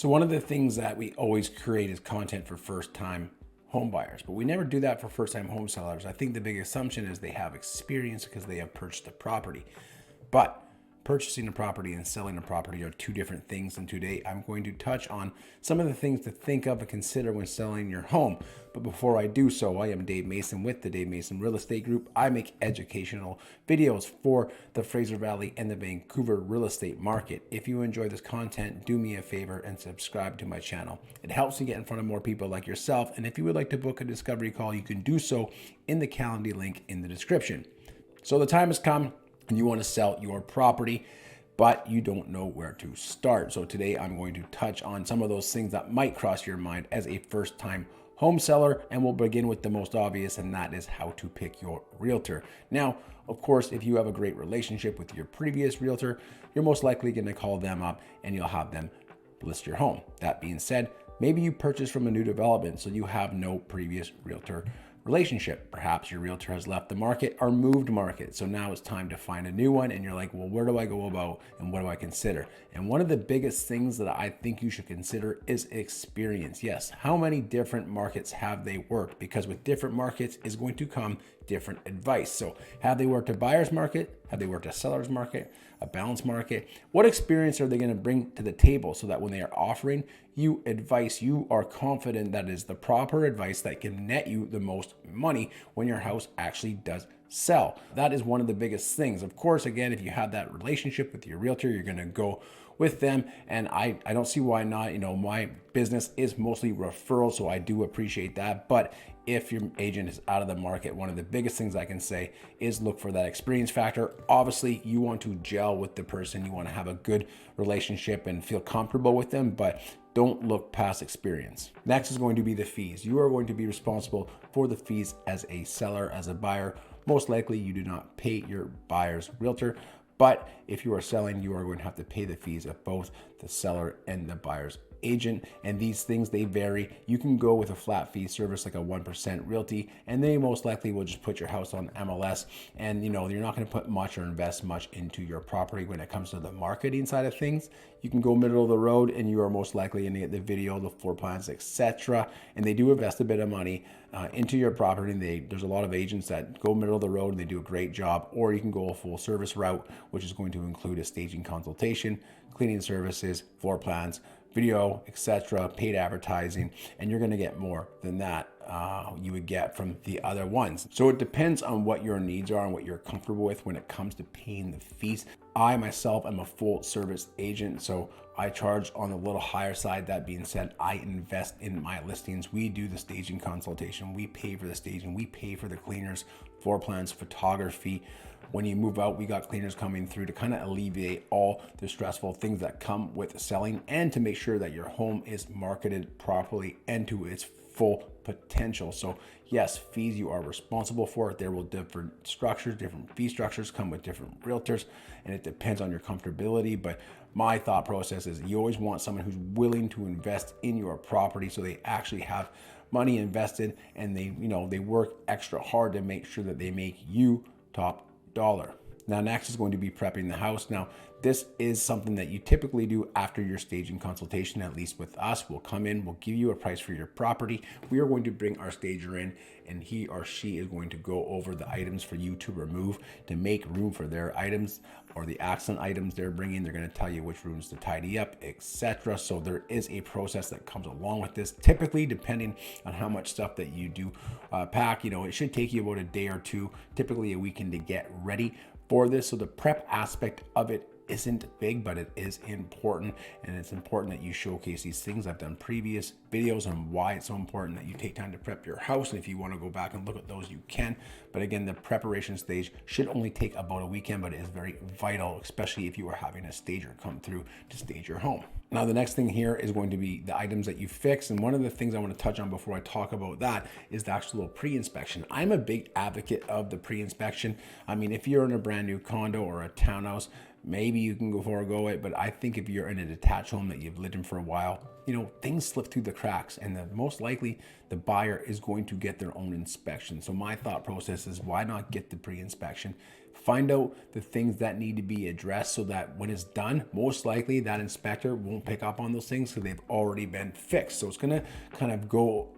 So one of the things that we always create is content for first-time home buyers, but we never do that for first-time home sellers. I think the big assumption is they have experience because they have purchased a property. But purchasing a property and selling a property are two different things. And today I'm going to touch on some of the things to think of and consider when selling your home. But before I do so, I am Dave Masson with the Dave Masson Real Estate Group. I make educational videos for the Fraser Valley and the Vancouver real estate market. If you enjoy this content, do me a favor and subscribe to my channel. It helps me get in front of more people like yourself. And if you would like to book a discovery call, you can do so in the Calendly link in the description. So the time has come and you want to sell your property, but you don't know where to start. So today I'm going to touch on some of those things that might cross your mind as a first-time home seller, and we'll begin with the most obvious, and that is how to pick your realtor. Now, of course, if you have a great relationship with your previous realtor, you're most likely going to call them up and you'll have them list your home. That being said, maybe you purchased from a new development, so you have no previous realtor relationship. Perhaps your realtor has left the market or moved market. So now it's time to find a new one. And you're like, well, where do I go about and what do I consider? And one of the biggest things that I think you should consider is experience. Yes. How many different markets have they worked? Because with different markets is going to come different advice. So have they worked a buyer's market? Have they worked a seller's market, a balanced market? What experience are they going to bring to the table so that when they are offering you advice, you are confident that is the proper advice that can net you the most money when your house actually does sell? That is one of the biggest things. Of course, again, if you have that relationship with your realtor, you're going to go with them. And I don't see why not. You know, my business is mostly referral, so I do appreciate that. But if your agent is out of the market, one of the biggest things I can say is look for that experience factor. Obviously, you want to gel with the person. You want to have a good relationship and feel comfortable with them, but don't look past experience. Next is going to be the fees. You are going to be responsible for the fees as a seller, as a buyer. Most likely you do not pay your buyer's realtor, but if you are selling, you are going to have to pay the fees of both the seller and the buyer's agent. And these things, they vary. You can go with a flat fee service like a 1% realty, and they most likely will just put your house on MLS. And you're not going to put much or invest much into your property when it comes to the marketing side of things. You can go middle of the road and you are most likely going to get the video, the floor plans, etc. And they do invest a bit of money into your property. And there's a lot of agents that go middle of the road and they do a great job. Or you can go a full service route, which is going to include a staging consultation, cleaning services, floor plans, video, etc., paid advertising, and you're going to get more than that you would get from the other ones. So it depends on what your needs are and what you're comfortable with when it comes to paying the fees. I myself am a full service agent, so I charge on the little higher side. That being said, I invest in my listings. We do the staging consultation. We pay for the staging. We pay for the cleaners, floor plans, photography. When you move out, we got cleaners coming through to kind of alleviate all the stressful things that come with selling and to make sure that your home is marketed properly and to its full potential. So yes, fees you are responsible for. There will different structures, different fee structures come with different realtors, and it depends on your comfortability. But my thought process is you always want someone who's willing to invest in your property so they actually have money invested and they work extra hard to make sure that they make you top dollar. Now, next is going to be prepping the house. Now, this is something that you typically do after your staging consultation, at least with us. We'll come in, we'll give you a price for your property. We are going to bring our stager in and he or she is going to go over the items for you to remove to make room for their items or the accent items they're bringing. They're going to tell you which rooms to tidy up, etc. So there is a process that comes along with this. Typically, depending on how much stuff that you do pack, it should take you about a day or two, typically a weekend to get ready for this. So the prep aspect of it isn't big, but it is important, and it's important that you showcase these things. I've done previous videos on why it's so important that you take time to prep your house, and if you want to go back and look at those, you can. But again, the preparation stage should only take about a weekend, but it is very vital, especially if you are having a stager come through to stage your home. Now, the next thing here is going to be the items that you fix. And one of the things I want to touch on before I talk about that is the actual pre-inspection. I'm a big advocate of the pre-inspection. I mean, if you're in a brand new condo or a townhouse, maybe you can forego it. But I think if you're in a detached home that you've lived in for a while, things slip through the cracks, and most likely the buyer is going to get their own inspection. So my thought process is, why not get the pre-inspection, Find out the things that need to be addressed so that when it's done, most likely that inspector won't pick up on those things because they've already been fixed. So it's going to kind of go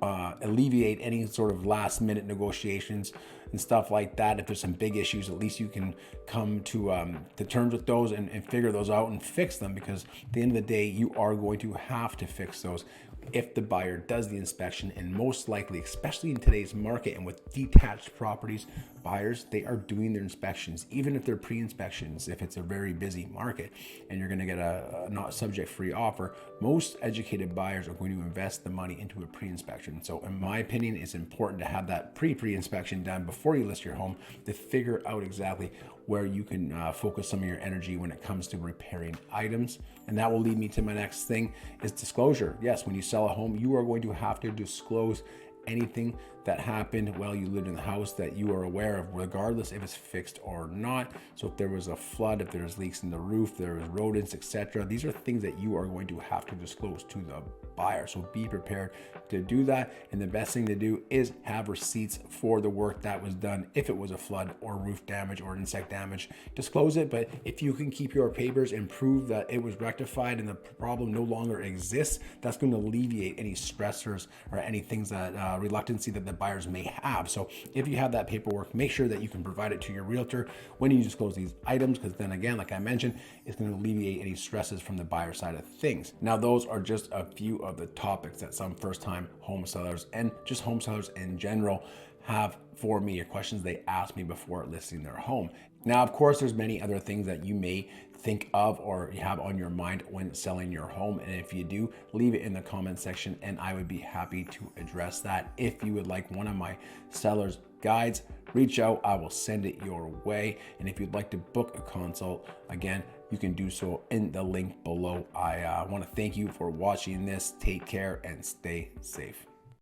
alleviate any sort of last minute negotiations and stuff like that. If there's some big issues, at least you can come to terms with those and figure those out and fix them, because at the end of the day, you are going to have to fix those if the buyer does the inspection. And most likely, especially in today's market and with detached properties, buyers, they are doing their inspections, even if they're pre-inspections. If it's a very busy market and you're going to get a not subject free offer, most educated buyers are going to invest the money into a pre-inspection. So in my opinion, it's important to have that pre-inspection done before you list your home, to figure out exactly where you can focus some of your energy when it comes to repairing items. And that will lead me to my next thing, is disclosure. Yes, when you sell a home, you are going to have to disclose anything that happened while you lived in the house that you are aware of, regardless if it's fixed or not. So if there was a flood, if there's leaks in the roof, there was rodents, etc., these are things that you are going to have to disclose to the buyer. So be prepared to do that. And the best thing to do is have receipts for the work that was done. If it was a flood or roof damage or insect damage, disclose it. But if you can keep your papers and prove that it was rectified and the problem no longer exists, that's going to alleviate any stressors or any things that reluctancy that the buyers may have. So if you have that paperwork, make sure that you can provide it to your realtor when you disclose these items, because then again, like I mentioned, it's going to alleviate any stresses from the buyer side of things. Now, those are just a few of the topics that some first-time home sellers and just home sellers in general have for me, or questions they ask me before listing their home. Now, of course, there's many other things that you may think of or you have on your mind when selling your home. And if you do, leave it in the comment section and I would be happy to address that. If you would like one of my seller's guides, reach out, I will send it your way. And if you'd like to book a consult, again, you can do so in the link below. I want to thank you for watching this. Take care and stay safe.